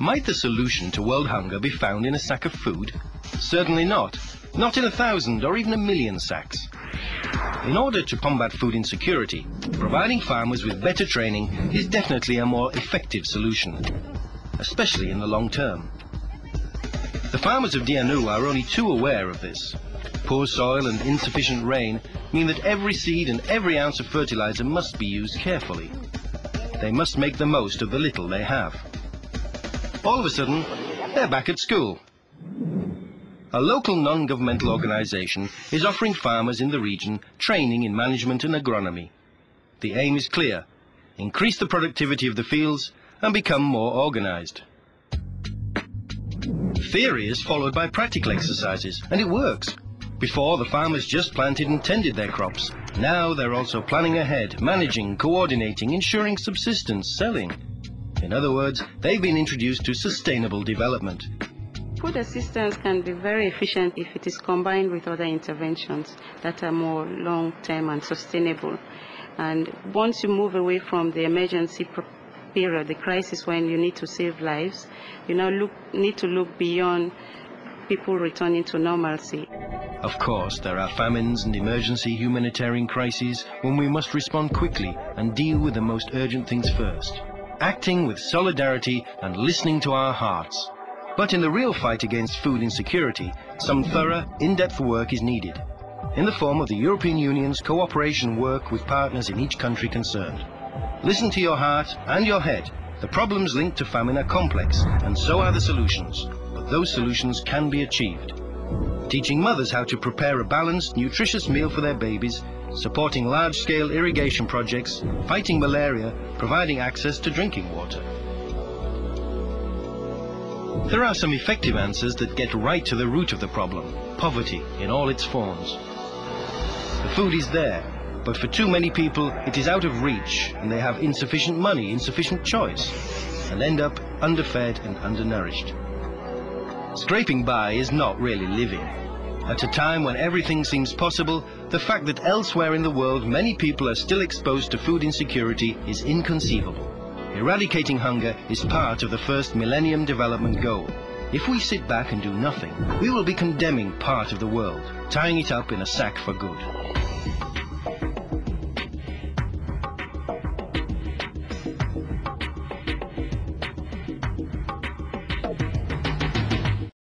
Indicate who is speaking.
Speaker 1: Might the solution to world hunger be found in a sack of food? Certainly not. Not in 1,000 or even 1,000,000 sacks. In order to combat food insecurity, providing farmers with better training is definitely a more effective solution, especially in the long term. The farmers of Dianou are only too aware of this. Poor soil and insufficient rain mean that every seed and every ounce of fertilizer must be used carefully. They must make the most of the little they have. All of a sudden, they're back at school. A local non-governmental organization is offering farmers in the region training in management and agronomy. The aim is clear: increase the productivity of the fields and become more organized. Theory is followed by practical exercises, and it works. Before, the farmers just planted and tended their crops. Now they're also planning ahead, managing, coordinating, ensuring subsistence, selling. In other words, they've been introduced to sustainable development.
Speaker 2: Food assistance can be very efficient if it is combined with other interventions that are more long-term and sustainable. And once you move away from the emergency period, the crisis when you need to save lives, you now need to look beyond people returning to normalcy.
Speaker 1: Of course, there are famines and emergency humanitarian crises when we must respond quickly and deal with the most urgent things first, acting with solidarity and listening to our hearts. But in the real fight against food insecurity, some thorough, in-depth work is needed, in the form of the European Union's cooperation work with partners in each country concerned. Listen to your heart and your head. The problems linked to famine are complex, and so are the solutions, but those solutions can be achieved. Teaching mothers how to prepare a balanced, nutritious meal for their babies, supporting large-scale irrigation projects, fighting malaria, providing access to drinking water. There are some effective answers that get right to the root of the problem: poverty in all its forms. The food is there, but for too many people it is out of reach, and they have insufficient money, insufficient choice, and end up underfed and undernourished. Scraping by is not really living. At a time when everything seems possible, the fact that elsewhere in the world many people are still exposed to food insecurity is inconceivable. Eradicating hunger is part of the first Millennium Development Goal. If we sit back and do nothing, we will be condemning part of the world, tying it up in a sack for good.